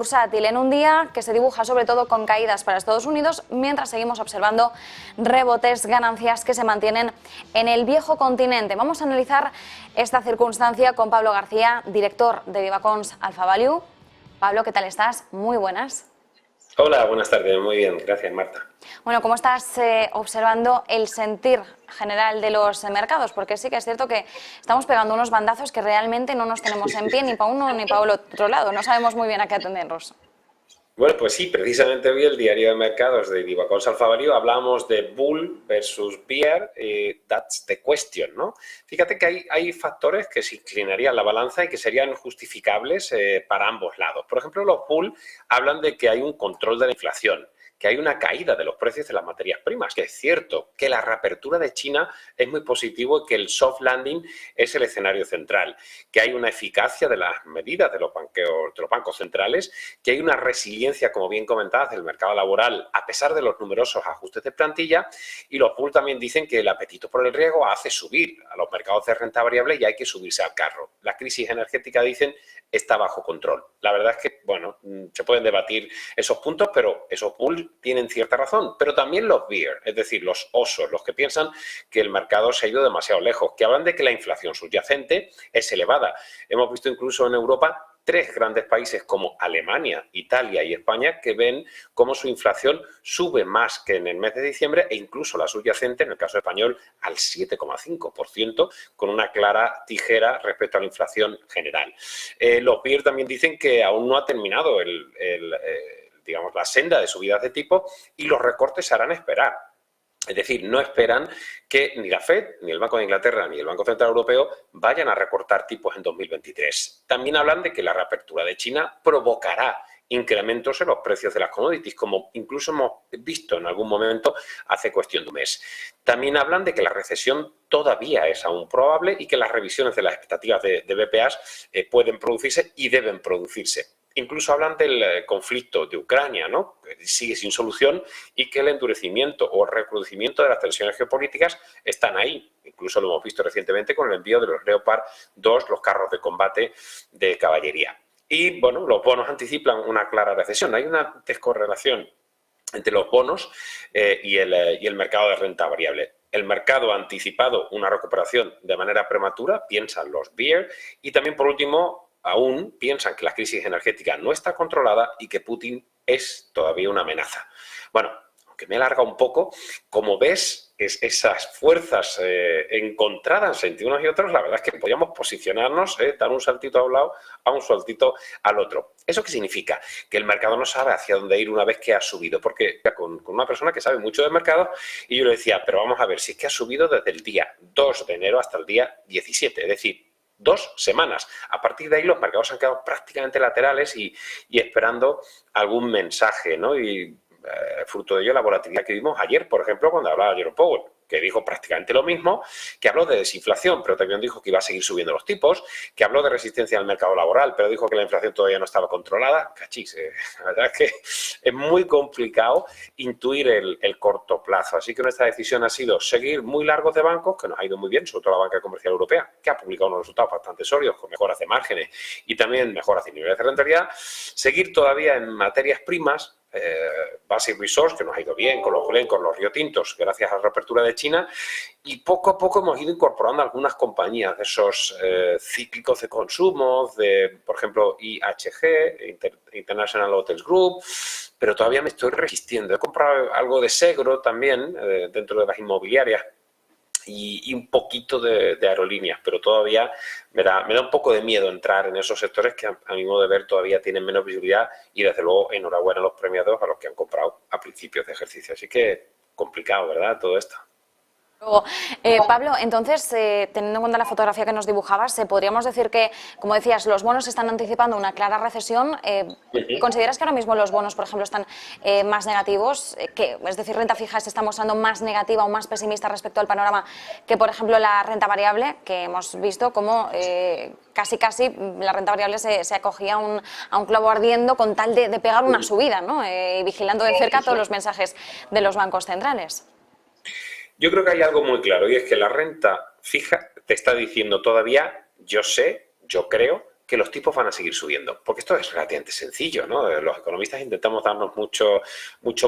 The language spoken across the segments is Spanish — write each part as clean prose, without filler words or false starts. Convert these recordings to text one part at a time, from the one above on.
Bursátil en un día que se dibuja sobre todo con caídas para Estados Unidos, mientras seguimos observando rebotes, ganancias que se mantienen en el viejo continente. Vamos a analizar esta circunstancia con Pablo García, director de Vivacons Alpha Value. Pablo, ¿qué tal estás? Muy buenas. Hola, buenas tardes. Muy bien, gracias, Marta. Bueno, ¿cómo estás observando el sentir general de los mercados? Porque sí que es cierto que estamos pegando unos bandazos que realmente no nos tenemos en pie ni para uno ni para el otro lado. No sabemos muy bien a qué atendernos. Bueno, pues sí, precisamente hoy el diario de mercados de Vivacons Alpha Value hablábamos de bull versus bear, that's the question, ¿no? Fíjate que hay factores que se inclinarían la balanza y que serían justificables para ambos lados. Por ejemplo, los bull hablan de que hay un control de la inflación, que hay una caída de los precios de las materias primas, que es cierto que la reapertura de China es muy positivo y que el soft landing es el escenario central, que hay una eficacia de las medidas de los bancos centrales, que hay una resiliencia, como bien comentabas, del mercado laboral a pesar de los numerosos ajustes de plantilla, y los bull también dicen que el apetito por el riesgo hace subir a los mercados de renta variable y hay que subirse al carro. La crisis energética, dicen, está bajo control. La verdad es que, bueno, se pueden debatir esos puntos, pero esos bull tienen cierta razón, pero también los bear, es decir, los osos, los que piensan que el mercado se ha ido demasiado lejos, que hablan de que la inflación subyacente es elevada. Hemos visto incluso en Europa tres grandes países como Alemania, Italia y España que ven cómo su inflación sube más que en el mes de diciembre e incluso la subyacente, en el caso español, al 7,5%, con una clara tijera respecto a la inflación general. Los bear también dicen que aún no ha terminado digamos, la senda de subidas de tipo y los recortes se harán esperar. Es decir, no esperan que ni la Fed, ni el Banco de Inglaterra, ni el Banco Central Europeo vayan a recortar tipos en 2023. También hablan de que la reapertura de China provocará incrementos en los precios de las commodities, como incluso hemos visto en algún momento hace cuestión de un mes. También hablan de que la recesión todavía es aún probable y que las revisiones de las expectativas de BPAs pueden producirse y deben producirse. Incluso hablan del conflicto de Ucrania, ¿no? Que sigue sin solución y que el endurecimiento o recrudecimiento de las tensiones geopolíticas están ahí. Incluso lo hemos visto recientemente con el envío de los Leopard 2, los carros de combate de caballería. Y, bueno, los bonos anticipan una clara recesión. Hay una descorrelación entre los bonos y el mercado de renta variable. El mercado ha anticipado una recuperación de manera prematura, piensan los bear, y también, por último, aún piensan que la crisis energética no está controlada y que Putin es todavía una amenaza. Bueno, aunque me he alargado un poco, como ves, esas fuerzas encontradas entre unos y otros, la verdad es que podríamos posicionarnos, dar un saltito a un lado, a un saltito al otro. ¿Eso qué significa? Que el mercado no sabe hacia dónde ir una vez que ha subido, porque con una persona que sabe mucho de mercado, y yo le decía, pero vamos a ver, si es que ha subido desde el día 2 de enero hasta el día 17, es decir, 2 semanas. A partir de ahí los mercados se han quedado prácticamente laterales y esperando algún mensaje, ¿no? Y fruto de ello la volatilidad que vimos ayer, por ejemplo, cuando hablaba Jerome Powell, que dijo prácticamente lo mismo, que habló de desinflación, pero también dijo que iba a seguir subiendo los tipos, que habló de resistencia al mercado laboral, pero dijo que la inflación todavía no estaba controlada. Cachis, la verdad es que es muy complicado intuir el corto plazo. Así que nuestra decisión ha sido seguir muy largos de bancos, que nos ha ido muy bien, sobre todo la banca comercial europea, que ha publicado unos resultados bastante sólidos, con mejoras de márgenes y también mejoras de niveles de rentabilidad. Seguir todavía en materias primas, Basic Resource, que nos ha ido bien, con los Glen, con los Río Tintos, gracias a la reapertura de China, y poco a poco hemos ido incorporando algunas compañías de esos cíclicos de consumo, por ejemplo, IHG, International Hotels Group, pero todavía me estoy resistiendo. He comprado algo de Segro también, dentro de las inmobiliarias, y un poquito de aerolíneas, pero todavía me da un poco de miedo entrar en esos sectores que a mi modo de ver todavía tienen menos visibilidad, y desde luego enhorabuena a los premiados, a los que han comprado a principios de ejercicio. Así que complicado, ¿verdad? Todo esto. Luego, Pablo, entonces, teniendo en cuenta la fotografía que nos dibujabas, podríamos decir que, como decías, los bonos están anticipando una clara recesión. ¿Consideras que ahora mismo los bonos, por ejemplo, están más negativos? Es decir, renta fija se está mostrando más negativa o más pesimista respecto al panorama que, por ejemplo, la renta variable, que hemos visto como casi la renta variable se acogía a un clavo ardiendo con tal de pegar una subida, ¿no? Vigilando de cerca todos los mensajes de los bancos centrales. Yo creo que hay algo muy claro, y es que la renta fija te está diciendo todavía, yo sé, yo creo que los tipos van a seguir subiendo. Porque esto es relativamente sencillo, ¿no? Los economistas intentamos darnos mucho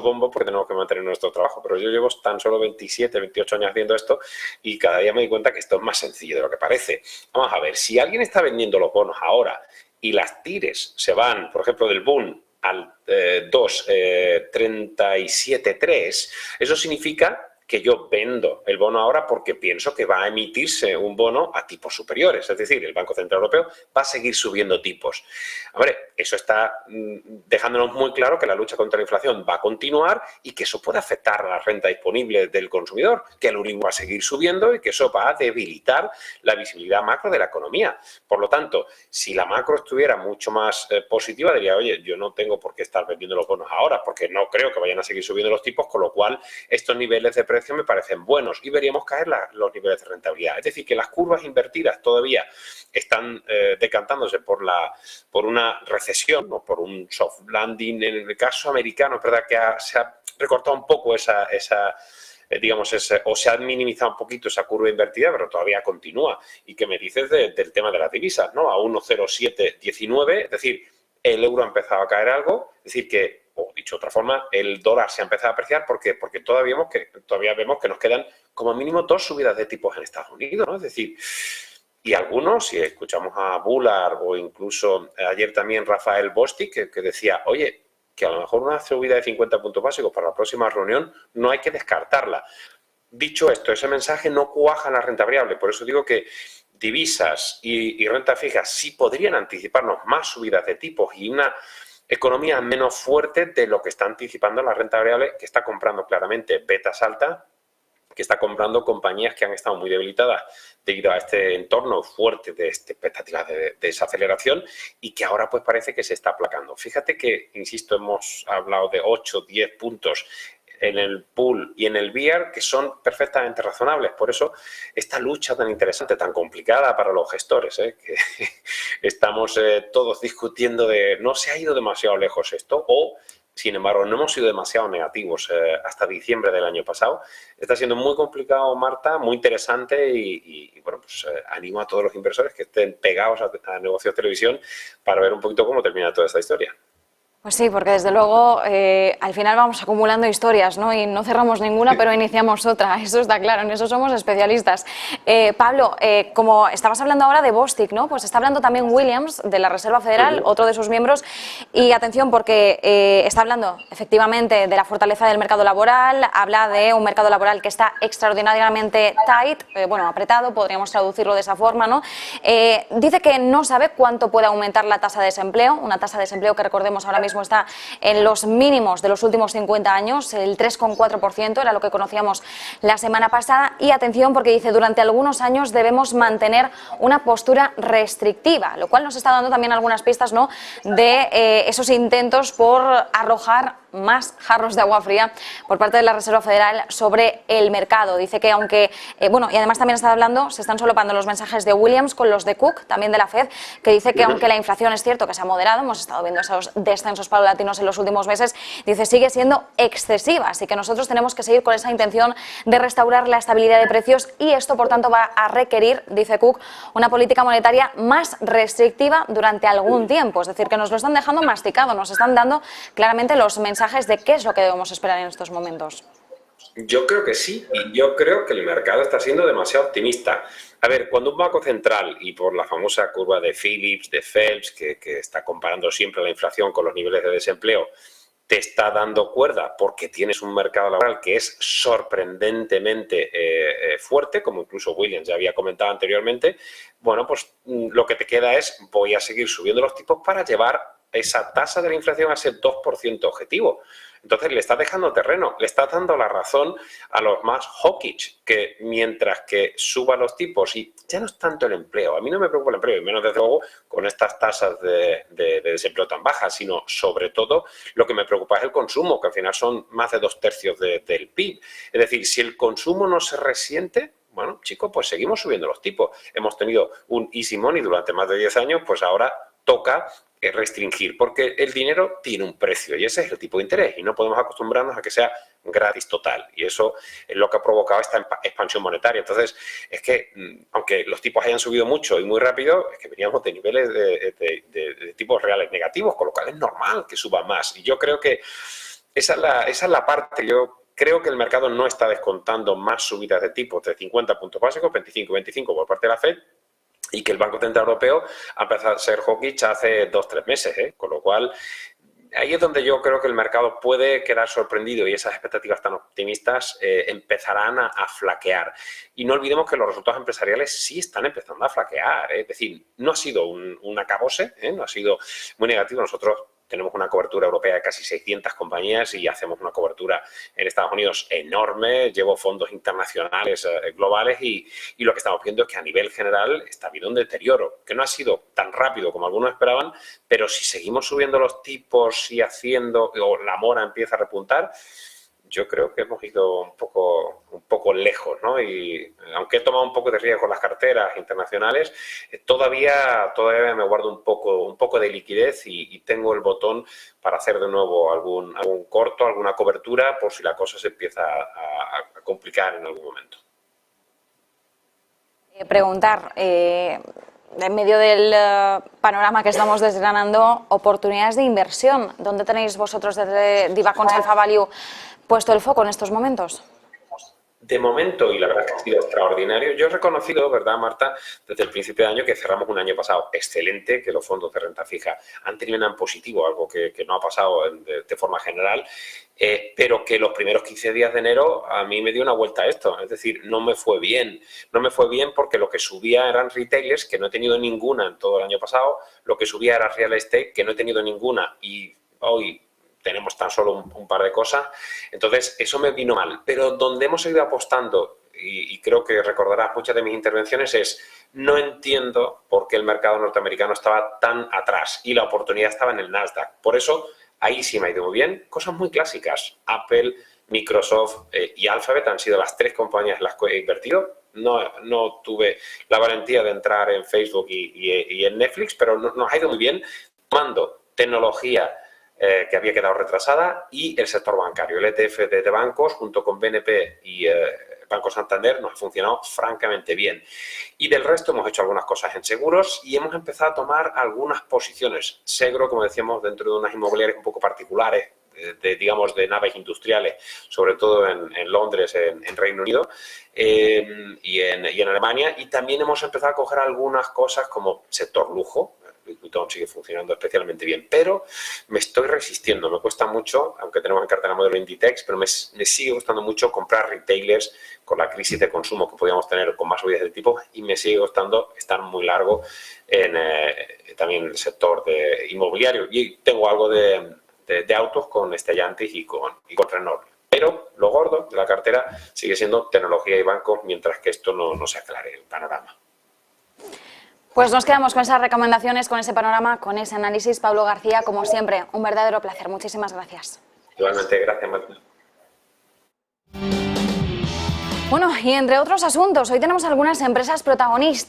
bombo porque tenemos que mantener nuestro trabajo, pero yo llevo tan solo 27, 28 años haciendo esto y cada día me doy cuenta que esto es más sencillo de lo que parece. Vamos a ver, si alguien está vendiendo los bonos ahora y las tires se van, por ejemplo, del boom al 2,37,3, eso significa que yo vendo el bono ahora porque pienso que va a emitirse un bono a tipos superiores. Es decir, el Banco Central Europeo va a seguir subiendo tipos. Hombre, eso está dejándonos muy claro que la lucha contra la inflación va a continuar y que eso puede afectar a la renta disponible del consumidor, que el Euribor va a seguir subiendo y que eso va a debilitar la visibilidad macro de la economía. Por lo tanto, si la macro estuviera mucho más positiva, diría, oye, yo no tengo por qué estar vendiendo los bonos ahora porque no creo que vayan a seguir subiendo los tipos, con lo cual estos niveles de precio me parecen buenos y veríamos caer los niveles de rentabilidad. Es decir, que las curvas invertidas todavía están decantándose por una recesión, ¿no? Por un soft landing. En el caso americano, es verdad que se ha recortado un poco o se ha minimizado un poquito esa curva invertida, pero todavía continúa. ¿Y qué me dices del tema de las divisas, ¿no? A 1,0719, es decir, el euro ha empezado a caer algo, es decir que, o dicho de otra forma, el dólar se ha empezado a apreciar porque todavía vemos que nos quedan como mínimo 2 subidas de tipos en Estados Unidos, ¿no? Es decir, y algunos, si escuchamos a Bullard o incluso ayer también Rafael Bostic, que decía, oye, que a lo mejor una subida de 50 puntos básicos para la próxima reunión no hay que descartarla. Dicho esto, ese mensaje no cuaja en la renta variable, por eso digo que divisas y renta fija sí podrían anticiparnos más subidas de tipos y una economía menos fuerte de lo que está anticipando la renta variable, que está comprando claramente betas altas, que está comprando compañías que han estado muy debilitadas debido a este entorno fuerte de expectativas de desaceleración y que ahora pues parece que se está aplacando. Fíjate que, insisto, hemos hablado de 8, 10 puntos en el pool y en el bear que son perfectamente razonables. Por eso esta lucha tan interesante, tan complicada para los gestores, que estamos todos discutiendo de no se ha ido demasiado lejos esto o, sin embargo, no hemos sido demasiado negativos hasta diciembre del año pasado. Está siendo muy complicado, Marta, muy interesante y bueno, pues animo a todos los inversores que estén pegados a Negocios Televisión para ver un poquito cómo termina toda esta historia. Pues sí, porque desde luego al final vamos acumulando historias, ¿no? Y no cerramos ninguna, pero iniciamos otra, eso está claro, en eso somos especialistas. Pablo, como estabas hablando ahora de Bostic, ¿no? Pues está hablando también Williams de la Reserva Federal, otro de sus miembros, y atención porque está hablando efectivamente de la fortaleza del mercado laboral, habla de un mercado laboral que está extraordinariamente tight, bueno, apretado, podríamos traducirlo de esa forma, ¿no? Dice que no sabe cuánto puede aumentar la tasa de desempleo, una tasa de desempleo que recordemos ahora mismo está en los mínimos de los últimos 50 años, el 3,4% era lo que conocíamos la semana pasada. Y atención porque dice, durante algunos años debemos mantener una postura restrictiva, lo cual nos está dando también algunas pistas, ¿no?, de esos intentos por arrojar más jarros de agua fría por parte de la Reserva Federal sobre el mercado. Dice que aunque, bueno, y además también está hablando, se están solapando los mensajes de Williams con los de Cook, también de la Fed, que dice que aunque la inflación es cierto que se ha moderado, hemos estado viendo esos descensos paulatinos en los últimos meses, dice sigue siendo excesiva, así que nosotros tenemos que seguir con esa intención de restaurar la estabilidad de precios y esto por tanto va a requerir, dice Cook, una política monetaria más restrictiva durante algún tiempo, es decir, que nos lo están dejando masticado, nos están dando claramente los mensajes de qué es lo que debemos esperar en estos momentos. Yo creo que sí, y yo creo que el mercado está siendo demasiado optimista. A ver, cuando un banco central, y por la famosa curva de Phillips, de Phelps, que está comparando siempre la inflación con los niveles de desempleo, te está dando cuerda porque tienes un mercado laboral que es sorprendentemente fuerte, como incluso Williams ya había comentado anteriormente, bueno, pues lo que te queda es voy a seguir subiendo los tipos para llevar esa tasa de la inflación a ese 2% objetivo. Entonces le estás dejando terreno, le estás dando la razón a los más hawkish, que mientras que suban los tipos, y ya no es tanto el empleo, a mí no me preocupa el empleo, y menos desde luego con estas tasas de desempleo tan bajas, sino sobre todo lo que me preocupa es el consumo, que al final son más de 2/3 del PIB. Es decir, si el consumo no se resiente, bueno, chicos, pues seguimos subiendo los tipos. Hemos tenido un easy money durante más de 10 años, pues ahora toca restringir, porque el dinero tiene un precio y ese es el tipo de interés y no podemos acostumbrarnos a que sea gratis total, y eso es lo que ha provocado esta expansión monetaria. Entonces, es que aunque los tipos hayan subido mucho y muy rápido, es que veníamos de niveles de tipos reales negativos, con lo cual es normal que suba más. Y yo creo que esa es la parte. Yo creo que el mercado no está descontando más subidas de tipos de 50 puntos básicos, 25 por parte de la Fed, y que el Banco Central Europeo ha empezado a ser hawkish hace 2-3 meses, con lo cual ahí es donde yo creo que el mercado puede quedar sorprendido y esas expectativas tan optimistas empezarán a flaquear. Y no olvidemos que los resultados empresariales sí están empezando a flaquear, es decir, no ha sido un acabose, no ha sido muy negativo. Nosotros tenemos una cobertura europea de casi 600 compañías y hacemos una cobertura en Estados Unidos enorme. Llevo fondos internacionales globales y lo que estamos viendo es que a nivel general está habiendo un deterioro, que no ha sido tan rápido como algunos esperaban, pero si seguimos subiendo los tipos y o la mora empieza a repuntar, yo creo que hemos ido un poco lejos, ¿no? Y aunque he tomado un poco de riesgo con las carteras internacionales, todavía me guardo un poco de liquidez y tengo el botón para hacer de nuevo algún corto, alguna cobertura, por si la cosa se empieza a complicar en algún momento. Preguntar, en medio del panorama que estamos desgranando, oportunidades de inversión. ¿Dónde tenéis vosotros desde Divacons Alpha Value puesto el foco en estos momentos? De momento, y la verdad es que ha sido extraordinario, yo he reconocido, ¿verdad, Marta?, desde el principio de año que cerramos un año pasado excelente, que los fondos de renta fija han tenido en positivo, algo que no ha pasado de forma general, pero que los primeros 15 días de enero a mí me dio una vuelta a esto. Es decir, no me fue bien. No me fue bien porque lo que subía eran retailers, que no he tenido ninguna en todo el año pasado, lo que subía era real estate, que no he tenido ninguna, y hoy tenemos tan solo un par de cosas. Entonces, eso me vino mal. Pero donde hemos ido apostando, y creo que recordarás muchas de mis intervenciones, es no entiendo por qué el mercado norteamericano estaba tan atrás y la oportunidad estaba en el Nasdaq. Por eso, ahí sí me ha ido muy bien. Cosas muy clásicas. Apple, Microsoft y Alphabet han sido las 3 compañías en las que he invertido. No tuve la valentía de entrar en Facebook y en Netflix, pero nos ha ido muy bien tomando tecnología que había quedado retrasada y el sector bancario. El ETF de bancos, junto con BNP y Banco Santander, nos ha funcionado francamente bien. Y del resto hemos hecho algunas cosas en seguros y hemos empezado a tomar algunas posiciones. Segro, como decíamos, dentro de unas inmobiliarias un poco particulares, digamos, de naves industriales, sobre todo en Londres, en Reino Unido y en Alemania. Y también hemos empezado a coger algunas cosas como sector lujo. Louis Vuitton sigue funcionando especialmente bien, pero me estoy resistiendo, me cuesta mucho, aunque tenemos en cartera modelo Inditex, pero me sigue gustando mucho comprar retailers con la crisis de consumo que podíamos tener con más subidas de tipo, y me sigue gustando estar muy largo en también el sector de inmobiliario, y tengo algo de autos con Stellantis y con Renault. Pero lo gordo de la cartera sigue siendo tecnología y bancos, mientras que esto no se aclare el panorama. Pues nos quedamos con esas recomendaciones, con ese panorama, con ese análisis. Pablo García, como siempre, un verdadero placer. Muchísimas gracias. Igualmente, gracias, Marta. Bueno, y entre otros asuntos, hoy tenemos algunas empresas protagonistas.